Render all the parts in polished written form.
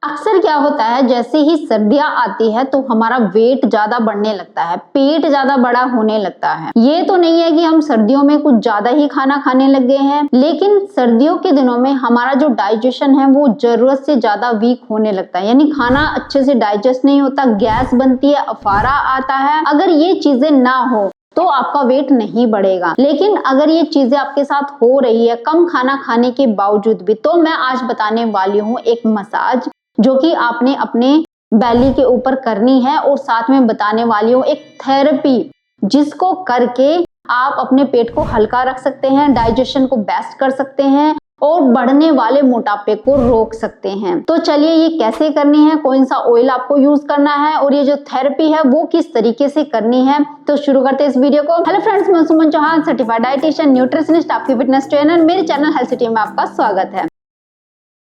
अक्सर क्या होता है, जैसे ही सर्दियां आती है तो हमारा वेट ज्यादा बढ़ने लगता है, पेट ज्यादा बड़ा होने लगता है। ये तो नहीं है कि हम सर्दियों में कुछ ज्यादा ही खाना खाने लग गए हैं, लेकिन सर्दियों के दिनों में हमारा जो डाइजेशन है वो जरूरत से ज्यादा वीक होने लगता है, यानी खाना अच्छे से डाइजेस्ट नहीं होता, गैस बनती है, अफारा आता है। अगर ये चीजें ना हो तो आपका वेट नहीं बढ़ेगा। लेकिन अगर ये चीजें आपके साथ हो रही है कम खाना खाने के बावजूद भी, तो मैं आज बताने वाली हूँ एक मसाज जो कि आपने अपने बेली के ऊपर करनी है, और साथ में बताने वाली हूँ एक थेरेपी जिसको करके आप अपने पेट को हल्का रख सकते हैं, डाइजेशन को बेस्ट कर सकते हैं और बढ़ने वाले मोटापे को रोक सकते हैं। तो चलिए ये कैसे करनी है, कौन सा ऑयल आपको यूज करना है और ये जो थेरेपी है वो किस तरीके से करनी है, तो शुरू करते हैं इस वीडियो को। हेलो फ्रेंड्स, मैं सुमन चौहान, सर्टिफाइड डाइटिशियन, न्यूट्रिशनिस्ट, आपकी फिटनेस ट्रेनर। मेरे चैनल हेल्थ सिटी में आपका स्वागत है।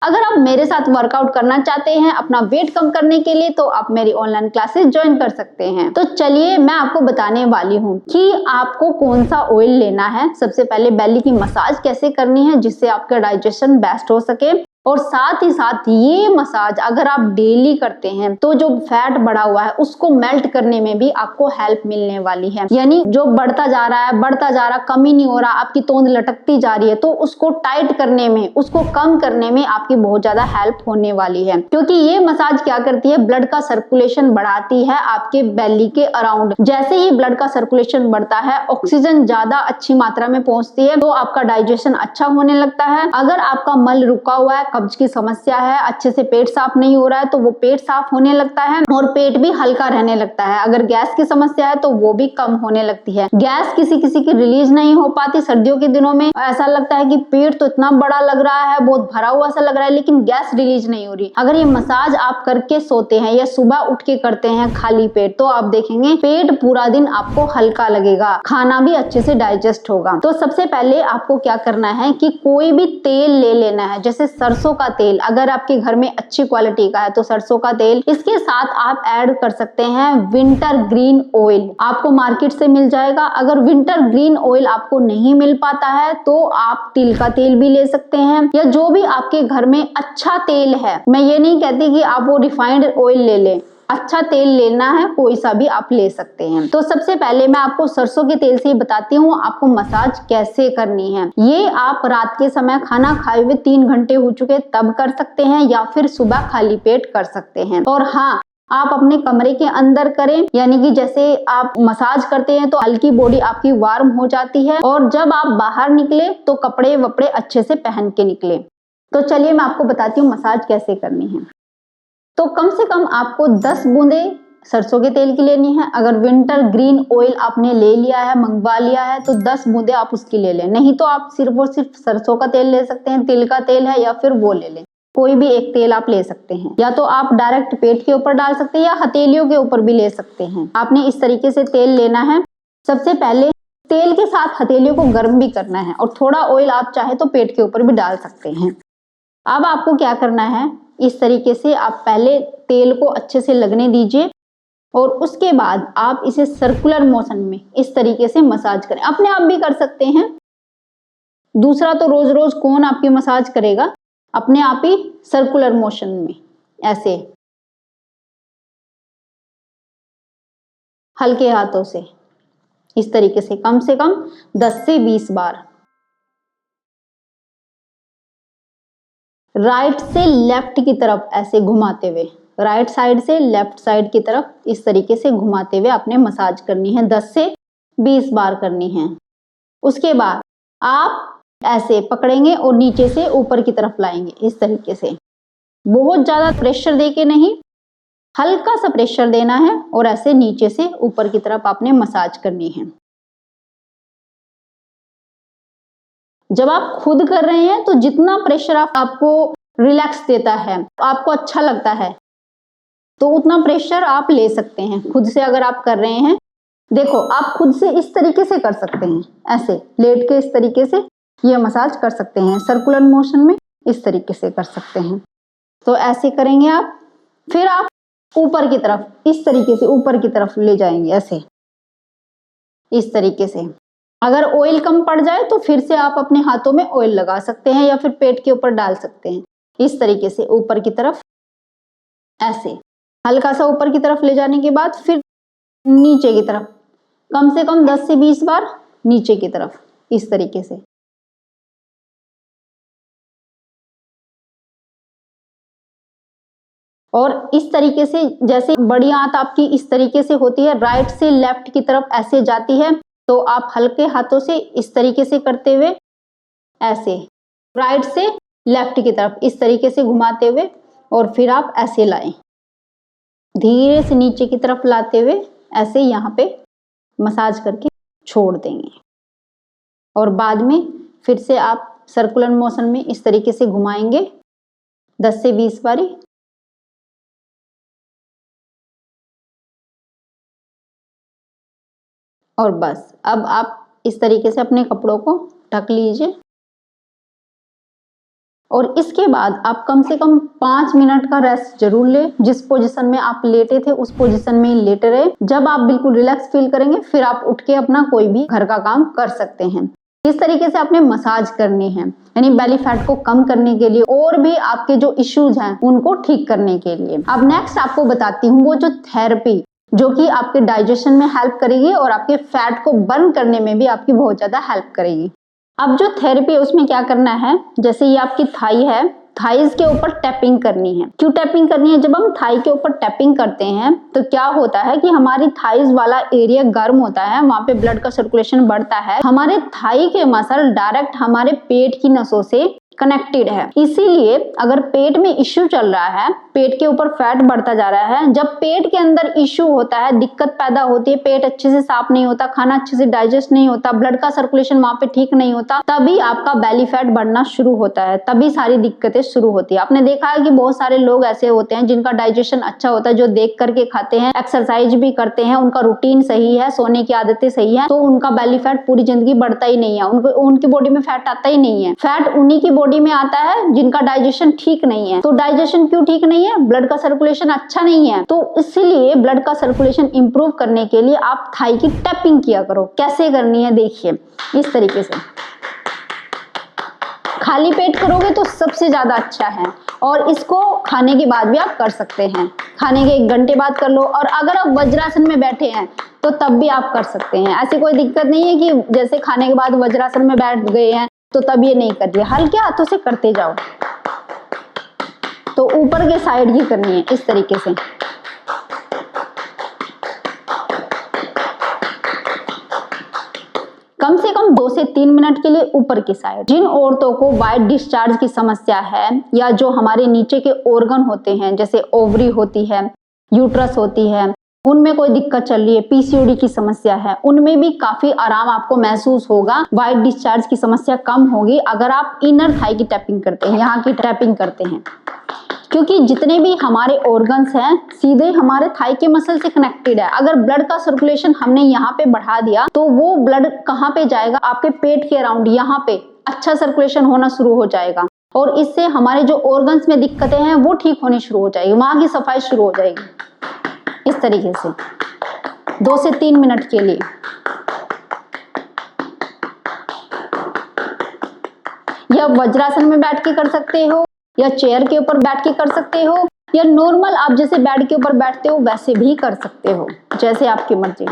अगर आप मेरे साथ वर्कआउट करना चाहते हैं अपना वेट कम करने के लिए, तो आप मेरी ऑनलाइन क्लासेस ज्वाइन कर सकते हैं। तो चलिए मैं आपको बताने वाली हूँ कि आपको कौन सा ऑयल लेना है। सबसे पहले बेली की मसाज कैसे करनी है जिससे आपका डाइजेशन बेस्ट हो सके, और साथ ही साथ ये मसाज अगर आप डेली करते हैं तो जो फैट बढ़ा हुआ है उसको मेल्ट करने में भी आपको हेल्प मिलने वाली है। यानी जो बढ़ता जा रहा कम ही नहीं हो रहा, आपकी तोंद लटकती जा रही है, तो उसको टाइट करने में, उसको कम करने में आपकी बहुत ज्यादा हेल्प होने वाली है। क्योंकि ये मसाज क्या करती है, ब्लड का सर्कुलेशन बढ़ाती है आपके बेली के अराउंड। जैसे ही ब्लड का सर्कुलेशन बढ़ता है, ऑक्सीजन ज्यादा अच्छी मात्रा में पहुंचती है, तो आपका डाइजेशन अच्छा होने लगता है। अगर आपका मल रुका हुआ है, कब्ज की समस्या है, अच्छे से पेट साफ नहीं हो रहा है, तो वो पेट साफ होने लगता है और पेट भी हल्का रहने लगता है। अगर गैस की समस्या है तो वो भी कम होने लगती है। गैस किसी किसी की रिलीज नहीं हो पाती सर्दियों के दिनों में, ऐसा लगता है कि पेट तो इतना बड़ा लग रहा है, बहुत भरा हुआ सा लग रहा है, लेकिन गैस रिलीज नहीं हो रही। अगर ये मसाज आप करके सोते हैं या सुबह उठ के करते हैं खाली पेट, तो आप देखेंगे पेट पूरा दिन आपको हल्का लगेगा, खाना भी अच्छे से डाइजेस्ट होगा। तो सबसे पहले आपको क्या करना है कि कोई भी तेल ले लेना है, जैसे सरसों का तेल। अगर आपके घर में अच्छी क्वालिटी का है तो सरसों का तेल, इसके साथ आप ऐड कर सकते हैं विंटर ग्रीन ऑयल, आपको मार्केट से मिल जाएगा। अगर विंटर ग्रीन ऑयल आपको नहीं मिल पाता है तो आप तिल का तेल भी ले सकते हैं, या जो भी आपके घर में अच्छा तेल है। मैं ये नहीं कहती कि आप वो रिफाइंड ऑयल ले लें, अच्छा तेल लेना है कोई सा भी आप ले सकते हैं। तो सबसे पहले मैं आपको सरसों के तेल से ही बताती हूँ आपको मसाज कैसे करनी है। ये आप रात के समय खाना खाए हुए 3 घंटे हो चुके तब कर सकते हैं, या फिर सुबह खाली पेट कर सकते हैं। और हाँ, आप अपने कमरे के अंदर करें, यानी कि जैसे आप मसाज करते हैं तो हल्की बॉडी आपकी वार्म हो जाती है, और जब आप बाहर निकले तो कपड़े वपड़े अच्छे से पहन के निकले। तो चलिए मैं आपको बताती हूँ मसाज कैसे करनी है। तो कम से कम आपको 10 बूंदे सरसों के तेल की लेनी है। अगर विंटर ग्रीन ऑयल आपने ले लिया है, मंगवा लिया है, तो 10 बूंदे आप उसकी ले लें। नहीं तो आप सिर्फ और सिर्फ सरसों का तेल ले सकते हैं, तिल का तेल है या फिर वो ले लें, कोई भी एक तेल आप ले सकते हैं। या तो आप डायरेक्ट पेट के ऊपर डाल सकते हैं या हथेलियों के ऊपर भी ले सकते हैं। आपने इस तरीके से तेल लेना है। सबसे पहले तेल के साथ हथेलियों को गर्म भी करना है, और थोड़ा ऑयल आप चाहे तो पेट के ऊपर भी डाल सकते हैं। अब आपको क्या करना है, इस तरीके से आप पहले तेल को अच्छे से लगने दीजिए, और उसके बाद आप इसे सर्कुलर मोशन में इस तरीके से मसाज करें। अपने आप भी कर सकते हैं, दूसरा तो रोज रोज कौन आपकी मसाज करेगा, अपने आप ही सर्कुलर मोशन में ऐसे हल्के हाथों से इस तरीके से कम 10 से 20 बार, राइट से लेफ्ट की तरफ ऐसे घुमाते हुए, राइट साइड से लेफ्ट साइड की तरफ इस तरीके से घुमाते हुए आपने मसाज करनी है। 10 से 20 बार करनी है। उसके बाद आप ऐसे पकड़ेंगे और नीचे से ऊपर की तरफ लाएंगे इस तरीके से। बहुत ज्यादा प्रेशर देके नहीं, हल्का सा प्रेशर देना है, और ऐसे नीचे से ऊपर की तरफ आपने मसाज करनी है। जब आप खुद कर रहे हैं तो जितना प्रेशर आपको रिलैक्स देता है, आपको अच्छा लगता है, तो उतना प्रेशर आप ले सकते हैं खुद से। अगर आप कर रहे हैं, देखो आप खुद से इस तरीके से कर सकते हैं, ऐसे लेट के इस तरीके से ये मसाज कर सकते हैं, सर्कुलर मोशन में इस तरीके से कर सकते हैं। तो ऐसे करेंगे आप, फिर आप ऊपर की तरफ इस तरीके से ऊपर की तरफ ले जाएंगे ऐसे इस तरीके से। अगर ऑयल कम पड़ जाए तो फिर से आप अपने हाथों में ऑयल लगा सकते हैं, या फिर पेट के ऊपर डाल सकते हैं इस तरीके से ऊपर की तरफ ऐसे हल्का सा ऊपर की तरफ ले जाने के बाद फिर नीचे की तरफ, कम से कम 10 से 20 बार नीचे की तरफ, इस तरीके से। और इस तरीके से जैसे बड़ी आंत आपकी इस तरीके से होती है, राइट से लेफ्ट की तरफ ऐसे जाती है, तो आप हल्के हाथों से इस तरीके से करते हुए ऐसे राइट से लेफ्ट की तरफ इस तरीके से घुमाते हुए, और फिर आप ऐसे लाएं, धीरे से नीचे की तरफ लाते हुए ऐसे यहाँ पे मसाज करके छोड़ देंगे। और बाद में फिर से आप सर्कुलर मोशन में इस तरीके से घुमाएंगे 10 से 20 बारी। और बस अब आप इस तरीके से अपने कपड़ों को ढक लीजिए। और इसके बाद आप कम से कम 5 मिनट का रेस्ट जरूर लें। जिस पोजीशन में आप लेटे थे उस पोजीशन में ही लेटे रहे। जब आप बिल्कुल रिलैक्स फील करेंगे फिर आप उठ के अपना कोई भी घर का काम कर सकते हैं। इस तरीके से आपने मसाज करनी है, यानी बेली फैट को कम करने के लिए और भी आपके जो इश्यूज हैं उनको ठीक करने के लिए। अब नेक्स्ट आपको बताती हूँ वो जो थेरेपी जो कि आपके डाइजेशन में हेल्प करेगी और आपके फैट को बर्न करने में भी आपकी बहुत ज्यादा हेल्प करेगी। अब जो थेरेपी है उसमें क्या करना है, जैसे ये आपकी थाई है, थाइज के ऊपर टैपिंग करनी है। क्यों टैपिंग करनी है? जब हम थाई के ऊपर टैपिंग करते हैं तो क्या होता है कि हमारी थाइज वाला एरिया गर्म होता है, वहां पे ब्लड का सर्कुलेशन बढ़ता है। हमारे थाई के मसल डायरेक्ट हमारे पेट की नसों से कनेक्टेड है। इसीलिए अगर पेट में इश्यू चल रहा है, पेट के ऊपर फैट बढ़ता जा रहा है, जब पेट के अंदर इश्यू होता है, दिक्कत पैदा होती है, पेट अच्छे से साफ नहीं होता, खाना अच्छे से डाइजेस्ट नहीं होता, ब्लड का सर्कुलेशन वहां पे ठीक नहीं होता, तभी आपका बेली फैट बढ़ना शुरू होता है, तभी सारी दिक्कतें शुरू होती है। आपने देखा है कि बहुत सारे लोग ऐसे होते हैं जिनका डाइजेशन अच्छा होता है, जो देख करके खाते हैं, एक्सरसाइज भी करते हैं, उनका रूटीन सही है, सोने की आदतें सही है, तो उनका बेली फैट पूरी जिंदगी बढ़ता ही नहीं है, उनकी बॉडी में फैट आता ही नहीं है। फैट उन्हीं की बॉडी में आता है जिनका डाइजेशन ठीक नहीं है। तो डाइजेशन क्यों ठीक नहीं है? ब्लड का सर्कुलेशन अच्छा नहीं है। तो इसलिए ब्लड का सर्कुलेशन इंप्रूव करने के लिए आप थाई की टैपिंग किया करो। कैसे करनी है देखिए, इस तरीके से खाली पेट करोगे तो सबसे ज्यादा अच्छा है, और इसको खाने के बाद भी आप कर सकते हैं। खाने के 1 घंटे बाद कर लो, और अगर आप वज्रासन में बैठे हैं तो तब भी आप कर सकते हैं। ऐसी कोई दिक्कत नहीं है कि जैसे खाने के बाद वज्रासन में बैठ गए हैं तो तब ये नहीं करिए, हल्के हाथों से करते जाओ। तो ऊपर के साइड ही करनी है इस तरीके से। कम से कम 2 से 3 मिनट के लिए ऊपर की साइड। जिन औरतों को वाइट डिस्चार्ज की समस्या है, या जो हमारे नीचे के ऑर्गन होते हैं, जैसे ओवरी होती है, यूट्रस होती है, उनमें कोई दिक्कत चल रही है, पीसीओडी की समस्या है, उनमें भी काफी आराम आपको महसूस होगा। वाइट डिस्चार्ज की समस्या कम होगी अगर आप इनर थाई की टैपिंग करते हैं, यहाँ की टैपिंग करते हैं। क्योंकि जितने भी हमारे ऑर्गन्स हैं सीधे हमारे थाई के मसल से कनेक्टेड है। अगर ब्लड का सर्कुलेशन हमने यहाँ पे बढ़ा दिया तो वो ब्लड कहाँ पे जाएगा? आपके पेट के अराउंड, यहाँ पे अच्छा सर्कुलेशन होना शुरू हो जाएगा, और इससे हमारे जो ऑर्गन्स में दिक्कतें हैं वो ठीक होनी शुरू हो जाएगी, वहां की सफाई शुरू हो जाएगी। इस तरीके से 2 से 3 मिनट के लिए। या वज्रासन में बैठ के कर सकते हो, या चेयर के ऊपर बैठ के कर सकते हो, या नॉर्मल आप जैसे बेड के ऊपर बैठते हो वैसे भी कर सकते हो, जैसे आपकी मर्जी।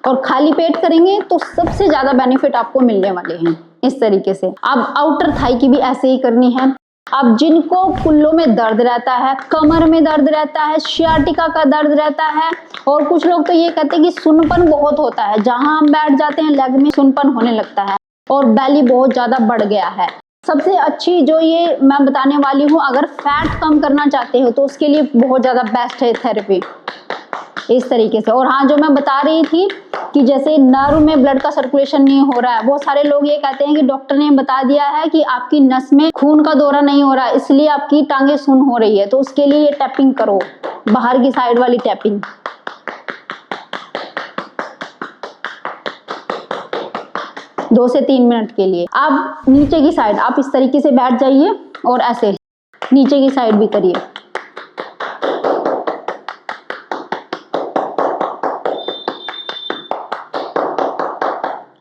और खाली पेट करेंगे तो सबसे ज्यादा बेनिफिट आपको मिलने वाले हैं। इस तरीके से अब आउटर थाई की भी ऐसे ही करनी है। अब जिनको कुल्लों में दर्द रहता है, कमर में दर्द रहता है, सियाटिका का दर्द रहता है, और कुछ लोग तो ये कहते हैं कि सुनपन बहुत होता है, जहां हम बैठ जाते हैं लेग में सुनपन होने लगता है और बेली बहुत ज्यादा बढ़ गया है, सबसे अच्छी जो ये मैं बताने वाली हूँ, अगर फैट कम करना चाहते हो तो उसके लिए बहुत ज्यादा बेस्ट है थेरेपी। इस तरीके से। और हाँ, जो मैं बता रही थी कि जैसे नर्व में ब्लड का सर्कुलेशन नहीं हो रहा है, बहुत सारे लोग ये कहते हैं कि डॉक्टर ने बता दिया है कि आपकी नस में खून का दौरा नहीं हो रहा है, इसलिए आपकी टांगे सुन्न हो रही है, तो उसके लिए ये टैपिंग करो, बाहर की साइड वाली टैपिंग। दो से 3 मिनट के लिए। आप नीचे की साइड आप इस तरीके से बैठ जाइए और ऐसे नीचे की साइड भी करिए।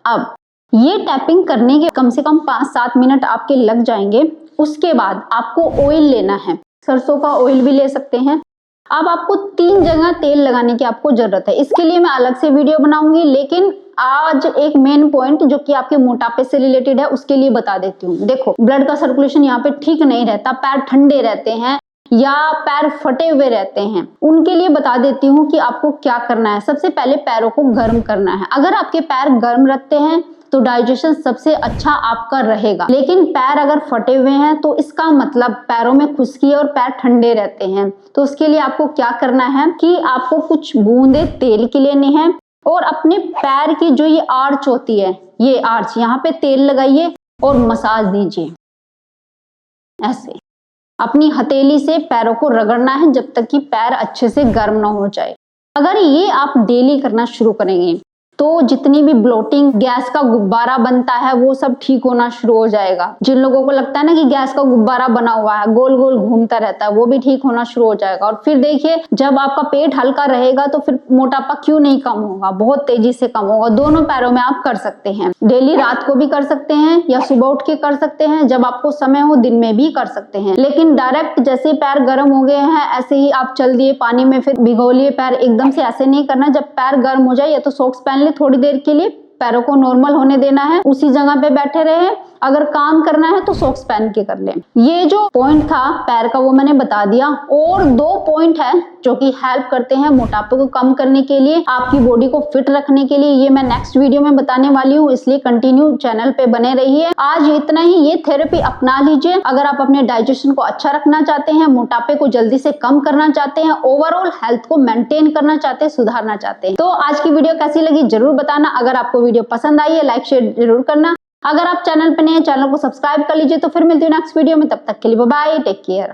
अब ये टैपिंग करने के कम से कम 5-7 मिनट आपके लग जाएंगे। उसके बाद आपको ऑयल लेना है, सरसों का ऑयल भी ले सकते हैं। अब आपको 3 जगह तेल लगाने की आपको जरूरत है, इसके लिए मैं अलग से वीडियो बनाऊंगी, लेकिन आज एक मेन पॉइंट जो कि आपके मोटापे से रिलेटेड है उसके लिए बता देती हूँ। देखो, ब्लड का सर्कुलेशन यहाँ पे ठीक नहीं रहता, पैर ठंडे रहते हैं या पैर फटे हुए रहते हैं, उनके लिए बता देती हूँ कि आपको क्या करना है। सबसे पहले पैरों को गर्म करना है। अगर आपके पैर गर्म रखते हैं तो डाइजेशन सबसे अच्छा आपका रहेगा, लेकिन पैर अगर फटे हुए हैं तो इसका मतलब पैरों में खुश्की और पैर ठंडे रहते हैं। तो उसके लिए आपको क्या करना है कि आपको कुछ बूंदे तेल की लेनी है और अपने पैर की जो ये आर्च होती है, ये आर्च, यहाँ पे तेल लगाइए और मसाज दीजिए। ऐसे अपनी हथेली से पैरों को रगड़ना है जब तक कि पैर अच्छे से गर्म ना हो जाए। अगर ये आप डेली करना शुरू करेंगे तो जितनी भी ब्लोटिंग, गैस का गुब्बारा बनता है वो सब ठीक होना शुरू हो जाएगा। जिन लोगों को लगता है ना कि गैस का गुब्बारा बना हुआ है, गोल गोल घूमता रहता है, वो भी ठीक होना शुरू हो जाएगा। और फिर देखिए, जब आपका पेट हल्का रहेगा तो फिर मोटापा क्यों नहीं कम होगा, बहुत तेजी से कम होगा। दोनों पैरों में आप कर सकते हैं, डेली रात को भी कर सकते हैं या सुबह उठ के कर सकते हैं, जब आपको समय हो दिन में भी कर सकते हैं। लेकिन डायरेक्ट जैसे पैर गर्म हो गए हैं ऐसे ही आप चल दिए पानी में, फिर भिगो लिए पैर, एकदम से ऐसे नहीं करना। जब पैर गर्म हो जाए या तो सॉक्स पहन ले, थोड़ी देर के लिए पैरों को नॉर्मल होने देना है, उसी जगह पे बैठे रहे। अगर काम करना है तो सॉक्स पहन के कर लें। ये जो पॉइंट था पैर का वो मैंने बता दिया। और 2 पॉइंट है जो कि हेल्प करते हैं मोटापे को कम करने के लिए, आपकी बॉडी को फिट रखने के लिए। ये मैं नेक्स्ट वीडियो में बताने वाली हूँ, इसलिए कंटिन्यू चैनल पे बने रहिए। आज इतना ही, ये थेरेपी अपना लीजिए अगर आप अपने डाइजेशन को अच्छा रखना चाहते हैं, मोटापे को जल्दी से कम करना चाहते हैं, ओवरऑल हेल्थ को मेंटेन करना चाहते हैं, सुधारना चाहते हैं। तो आज की वीडियो कैसी लगी जरूर बताना। अगर आपको वीडियो पसंद आई है लाइक शेयर जरूर करना। अगर आप चैनल पर नए हैं, चैनल को सब्सक्राइब कर लीजिए। तो फिर मिलती हूँ नेक्स्ट वीडियो में, तब तक के लिए बाय बाय, टेक केयर।